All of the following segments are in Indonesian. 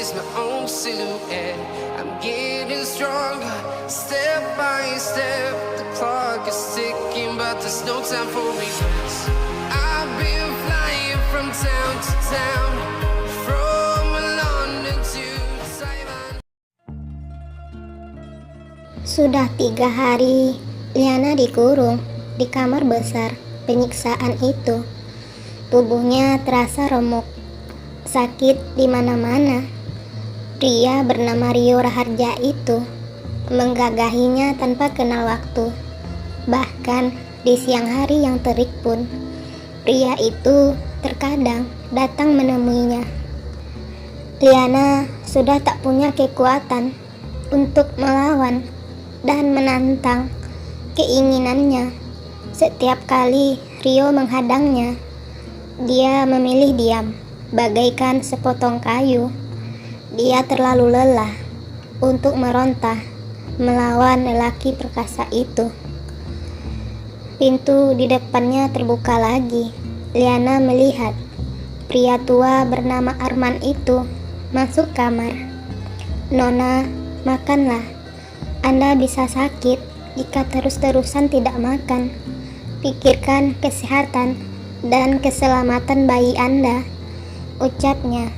chase my own silhouette. I'm getting stronger, step by step. The clock is ticking, but there's no time for regrets. I've been flying from town to town, from London to Taiwan. Sudah 3 hari Liana dikurung di kamar besar penyiksaan itu. Tubuhnya terasa remuk, sakit di mana-mana. Pria bernama Rio Raharja itu menggagahinya tanpa kenal waktu. Bahkan di siang hari yang terik pun, pria itu terkadang datang menemuinya. Liana sudah tak punya kekuatan untuk melawan dan menantang keinginannya. Setiap kali Rio menghadangnya, dia memilih diam, bagaikan sepotong kayu. Dia terlalu lelah untuk meronta melawan lelaki perkasa itu. Pintu di depannya terbuka lagi. Liana melihat pria tua bernama Arman itu masuk kamar. "Nona, makanlah. Anda bisa sakit jika terus-terusan tidak makan. Pikirkan kesehatan dan keselamatan bayi Anda," ucapnya.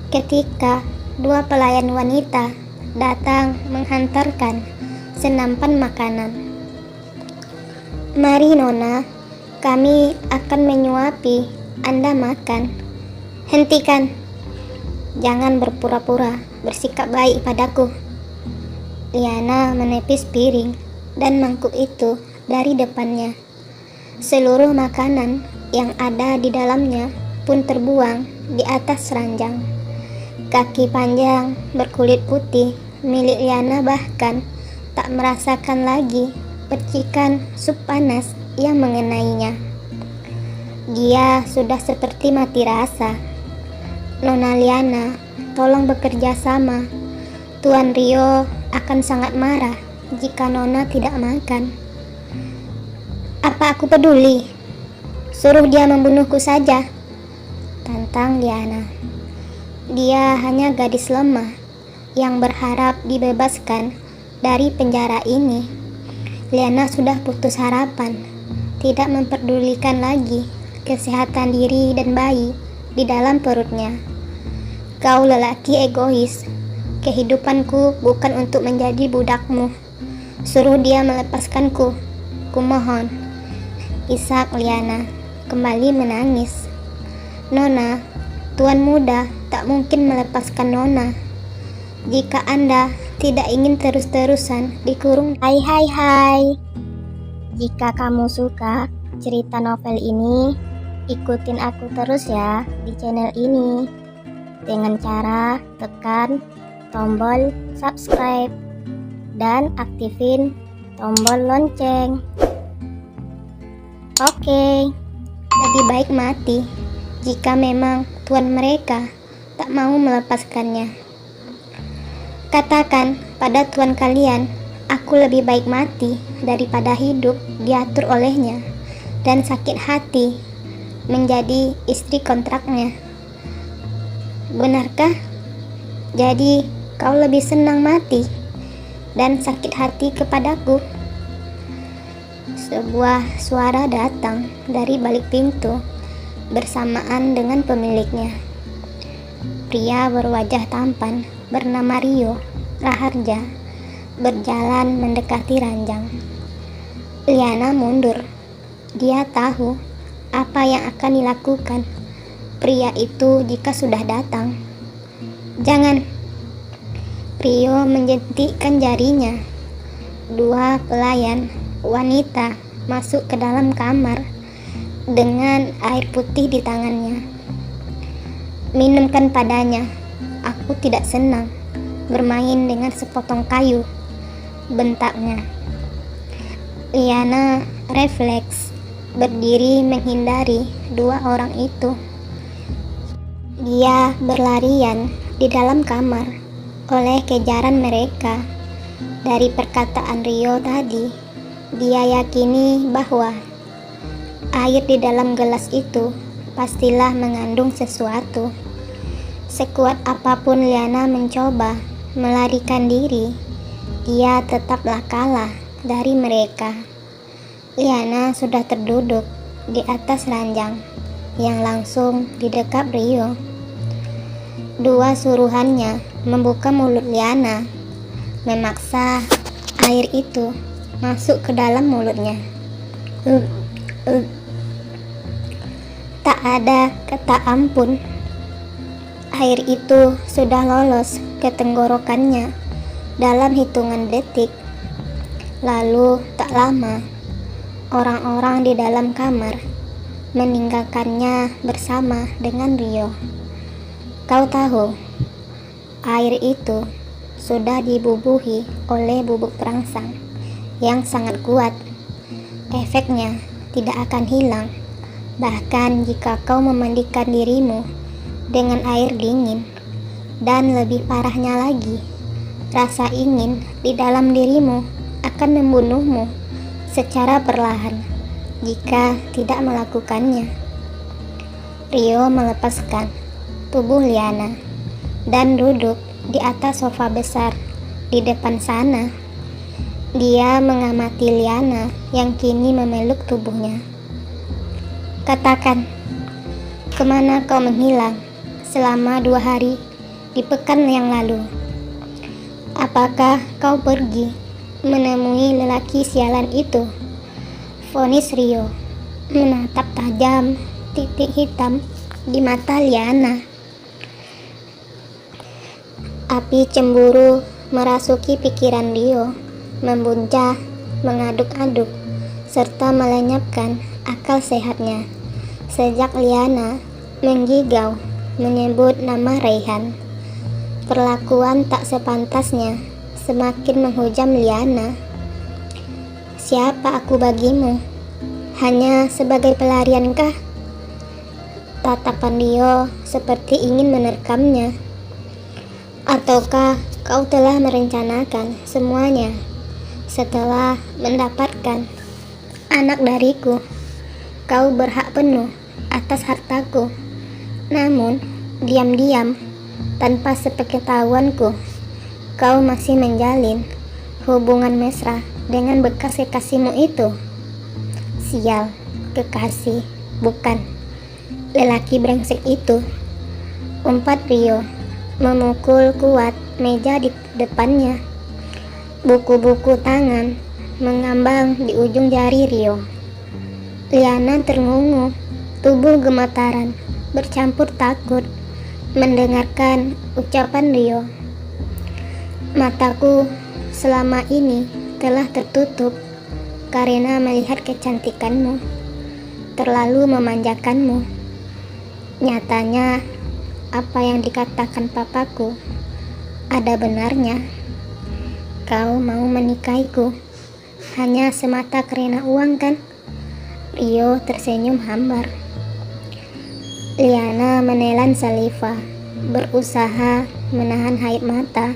Ketika 2 pelayan wanita datang menghantarkan senampan makanan. "Mari Nona, kami akan menyuapi Anda makan." "Hentikan, jangan berpura-pura bersikap baik padaku." Liana menepis piring dan mangkuk itu dari depannya. Seluruh makanan yang ada di dalamnya pun terbuang di atas ranjang. Kaki panjang berkulit putih milik Liana bahkan tak merasakan lagi percikan sup panas yang mengenainya. Dia sudah seperti mati rasa. "Nona Liana, tolong bekerja sama. Tuan Rio akan sangat marah jika Nona tidak makan." "Apa aku peduli? Suruh dia membunuhku saja," tantang Liana. Dia hanya gadis lemah yang berharap dibebaskan dari penjara ini. Liana sudah putus harapan, tidak memperdulikan lagi kesehatan diri dan bayi di dalam perutnya. "Kau lelaki egois. Kehidupanku bukan untuk menjadi budakmu. Suruh dia melepaskanku, kumohon." Isak Liana kembali menangis. "Nona, Tuan muda tak mungkin melepaskan Nona. Jika Anda tidak ingin terus-terusan dikurung." Hai. Jika kamu suka cerita novel ini, ikutin aku terus ya di channel ini dengan cara tekan tombol subscribe dan aktifin tombol lonceng. Oke, lebih baik mati jika memang tuan mereka tak mau melepaskannya. Katakan pada tuan kalian, aku lebih baik mati daripada hidup diatur olehnya dan sakit hati menjadi istri kontraknya. Benarkah? Jadi kau lebih senang mati dan sakit hati kepadaku? Sebuah suara datang dari balik pintu bersamaan dengan pemiliknya. Pria berwajah tampan bernama Rio Raharja berjalan mendekati ranjang. Liana mundur. Dia tahu apa yang akan dilakukan pria itu jika sudah datang. "Jangan!" Rio menjentikkan jarinya. 2 pelayan wanita masuk ke dalam kamar dengan air putih di tangannya. "Minumkan padanya. Aku tidak senang bermain dengan sepotong kayu," bentaknya. Liana refleks berdiri menghindari 2 orang itu. Dia berlarian di dalam kamar oleh kejaran mereka. Dari perkataan Rio tadi, dia yakini bahwa air di dalam gelas itu pastilah mengandung sesuatu. Sekuat apapun Liana mencoba melarikan diri, dia tetaplah kalah dari mereka. Liana sudah terduduk di atas ranjang yang langsung di dekat Rio. Dua suruhannya membuka mulut Liana, memaksa air itu masuk ke dalam mulutnya. Tak ada kata ampun. Air itu sudah lolos ke tenggorokannya dalam hitungan detik. Lalu tak lama, orang-orang di dalam kamar meninggalkannya bersama dengan Rio. Kau tahu, air itu sudah dibubuhi oleh bubuk perangsang yang sangat kuat. Efeknya tidak akan hilang, bahkan jika kau memandikan dirimu dengan air dingin. Dan lebih parahnya lagi, rasa ingin di dalam dirimu akan membunuhmu secara perlahan jika tidak melakukannya. Rio melepaskan tubuh Liana dan duduk di atas sofa besar di depan sana. Dia mengamati Liana yang kini memeluk tubuhnya. Katakan, kemana kau menghilang selama 2 hari di pekan yang lalu? Apakah kau pergi menemui lelaki sialan itu? Vonis Rio menatap tajam titik hitam di mata Liana. Api cemburu merasuki pikiran Rio, membuncah, mengaduk-aduk, serta melenyapkan akal sehatnya sejak Liana menggigau menyebut nama Raihan. Perlakuan tak sepantasnya semakin menghujam Liana. Siapa aku bagimu? Hanya sebagai pelariankah? Tatapan Rio seperti ingin menerkamnya. Ataukah kau telah merencanakan semuanya setelah mendapatkan anak dariku? Kau berhak penuh atas hartaku. Namun, diam-diam, tanpa sepengetahuanku, kau masih menjalin hubungan mesra dengan bekas kekasihmu itu. Sial, kekasih, bukan. Lelaki brengsek itu, umpat Rio, memukul kuat meja di depannya. Buku-buku tangan mengambang di ujung jari Rio. Liana terngungu, tubuh gemetaran, bercampur takut mendengarkan ucapan Rio. Mataku selama ini telah tertutup karena melihat kecantikanmu, terlalu memanjakanmu. Nyatanya apa yang dikatakan papaku ada benarnya. Kau mau menikahiku hanya semata karena uang, kan? Rio tersenyum hambar. Liana menelan saliva, berusaha menahan air mata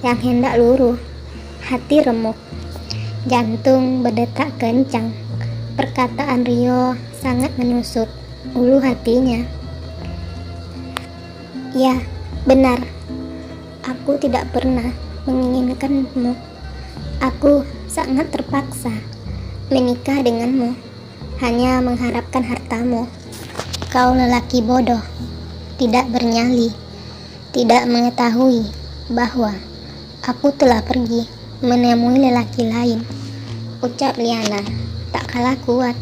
yang hendak luruh. Hati remuk, jantung berdetak kencang. Perkataan Rio sangat menusuk ulu hatinya. Ya, benar. Aku tidak pernah menginginkanmu. Aku sangat terpaksa menikah denganmu, hanya mengharapkan hartamu. Kau lelaki bodoh, tidak bernyali, tidak mengetahui bahwa aku telah pergi menemui lelaki lain, ucap Liana tak kalah kuat.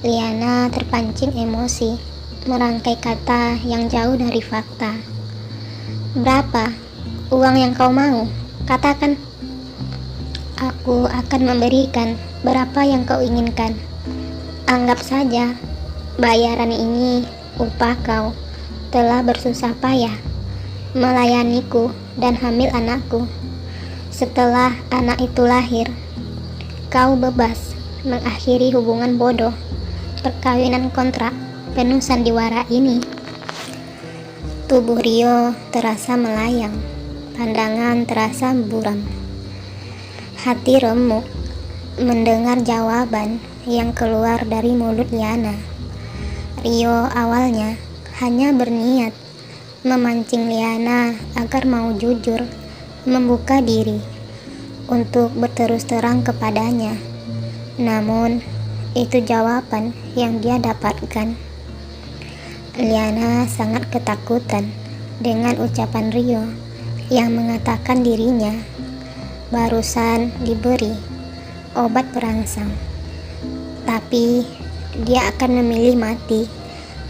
Liana terpancing emosi, merangkai kata yang jauh dari fakta. Berapa uang yang kau mau? Katakan. Aku akan memberikan berapa yang kau inginkan. Anggap saja bayaran ini upah kau telah bersusah payah melayaniku dan hamil anakku. Setelah anak itu lahir, kau bebas mengakhiri hubungan bodoh perkawinan kontrak penuh sandiwara ini. Tubuh Rio terasa melayang, pandangan terasa buram. Hati remuk mendengar jawaban yang keluar dari mulut Liana. Rio awalnya hanya berniat memancing Liana agar mau jujur, membuka diri untuk berterus terang kepadanya. Namun, itu jawaban yang dia dapatkan. Liana sangat ketakutan dengan ucapan Rio yang mengatakan dirinya barusan diberi obat perangsang, tapi dia akan memilih mati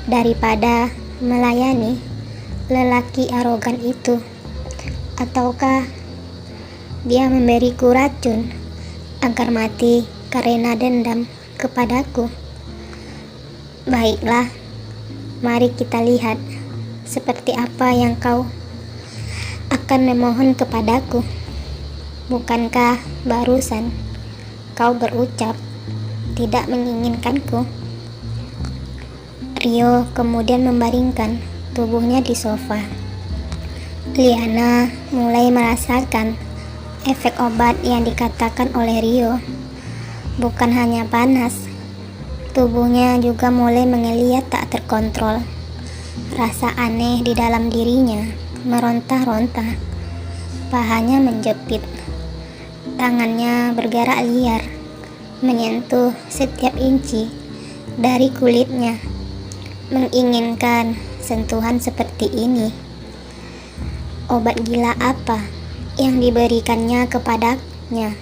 daripada melayani lelaki arogan itu. Ataukah dia memberiku racun agar mati karena dendam kepadaku? Baiklah, mari kita lihat seperti apa yang kau akan memohon kepadaku. Bukankah barusan kau berucap tidak menginginkanku? Rio kemudian membaringkan tubuhnya di sofa. Liana mulai merasakan efek obat yang dikatakan oleh Rio. Bukan hanya panas, tubuhnya juga mulai mengeliat tak terkontrol. Rasa aneh di dalam dirinya meronta-ronta, pahanya menjepit, tangannya bergerak liar, menyentuh setiap inci dari kulitnya, menginginkan sentuhan seperti ini. Obat gila apa yang diberikannya kepadanya?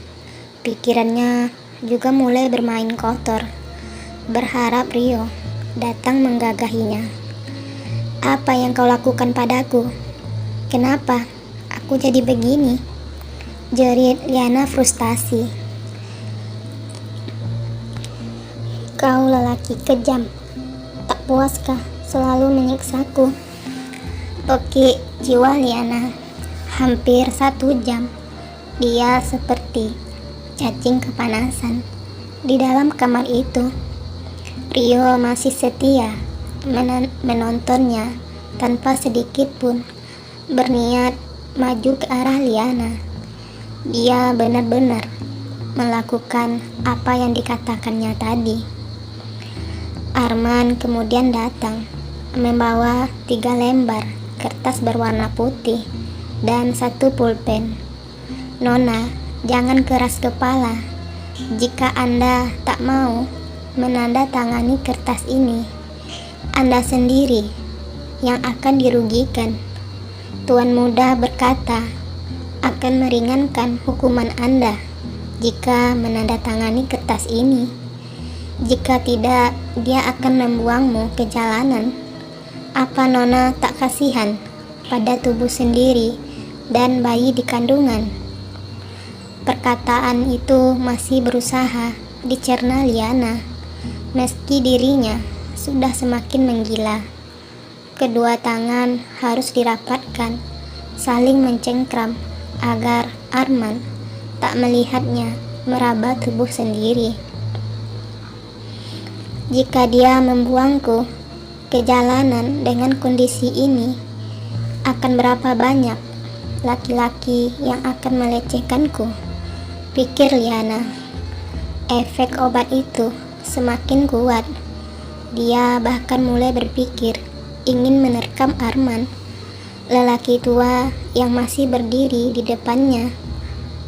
Pikirannya juga mulai bermain kotor, berharap Rio datang menggagahinya. Apa yang kau lakukan padaku? Kenapa aku jadi begini? Jerit Liana frustasi. Kau lelaki kejam, tak puaskah selalu menyiksaku? Oke, jiwa Liana. Hampir 1 jam dia seperti cacing kepanasan di dalam kamar itu. Rio masih setia menontonnya tanpa sedikit pun berniat maju ke arah Liana. Dia benar-benar melakukan apa yang dikatakannya tadi. Arman kemudian datang membawa 3 lembar kertas berwarna putih dan 1 pulpen. Nona, jangan keras kepala. Jika Anda tak mau menandatangani kertas ini, Anda sendiri yang akan dirugikan. Tuan Muda berkata akan meringankan hukuman Anda jika menandatangani kertas ini. Jika tidak, dia akan membuangmu ke jalanan. Apa Nona tak kasihan pada tubuh sendiri dan bayi di kandungan? Perkataan itu masih berusaha dicerna Liana, meski dirinya sudah semakin menggila. Kedua tangan harus dirapatkan, saling mencengkram agar Arman tak melihatnya meraba tubuh sendiri. Jika dia membuangku ke jalanan dengan kondisi ini, akan berapa banyak laki-laki yang akan melecehkanku? Pikir Liana. Efek obat itu semakin kuat. Dia bahkan mulai berpikir ingin menerkam Arman, lelaki tua yang masih berdiri di depannya.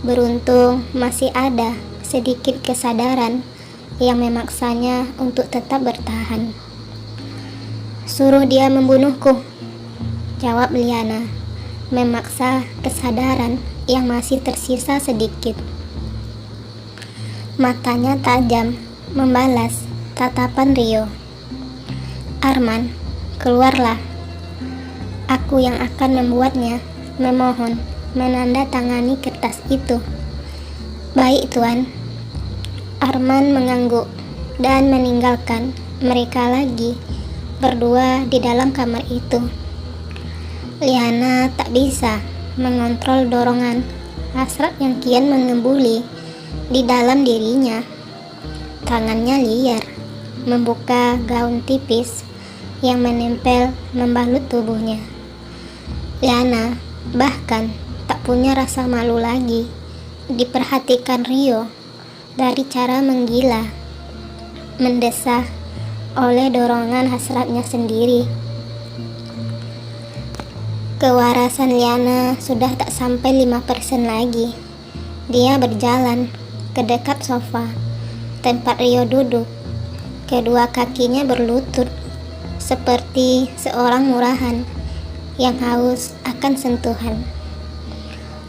Beruntung masih ada sedikit kesadaran yang memaksanya untuk tetap bertahan. Suruh dia membunuhku, jawab Liana, memaksa kesadaran yang masih tersisa sedikit. Matanya tajam membalas tatapan Rio. Arman, keluarlah. Aku yang akan membuatnya memohon menandatangani kertas itu. Baik, Tuan. Arman mengangguk dan meninggalkan mereka lagi berdua di dalam kamar itu. Liana tak bisa mengontrol dorongan hasrat yang kian mengembuli di dalam dirinya. Tangannya liar membuka gaun tipis yang menempel membalut tubuhnya. Liana bahkan tak punya rasa malu lagi diperhatikan Rio dari cara menggila, mendesah oleh dorongan hasratnya sendiri. Kewarasan Liana sudah tak sampai 5% lagi. Dia berjalan ke dekat sofa tempat Rio duduk. Kedua kakinya berlutut seperti seorang murahan yang haus akan sentuhan.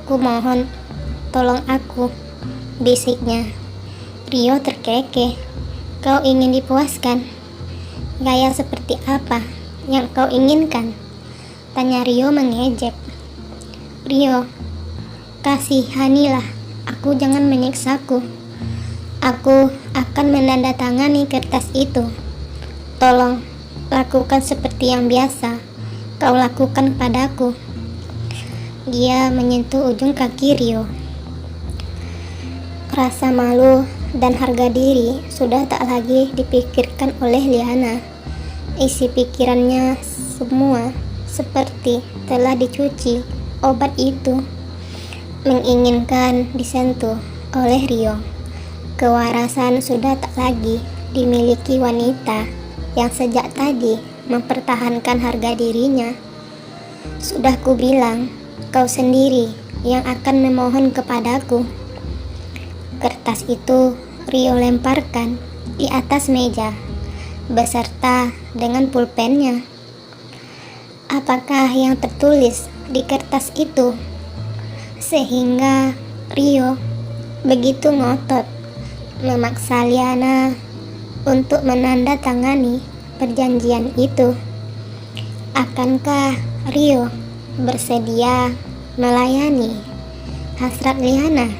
"Kumohon, tolong aku," bisiknya. Rio terkekeh. "Kau ingin dipuaskan? Gaya seperti apa yang kau inginkan?" tanya Rio mengejek. "Rio, kasihanilah aku, jangan menyiksaku. Aku akan menandatangani kertas itu. Tolong, lakukan seperti yang biasa kau lakukan padaku." Dia menyentuh ujung kaki Rio. Rasa malu dan harga diri sudah tak lagi dipikirkan oleh Liana. Isi pikirannya semua seperti telah dicuci obat itu, menginginkan disentuh oleh Rio. Kewarasan sudah tak lagi dimiliki wanita yang sejak tadi mempertahankan harga dirinya. "Sudah kubilang, kau sendiri yang akan memohon kepadaku." Kertas itu Rio lemparkan di atas meja beserta dengan pulpennya. Apakah yang tertulis di kertas itu sehingga Rio begitu ngotot memaksa Liana untuk menandatangani perjanjian itu? Akankah Rio bersedia melayani hasrat Liana?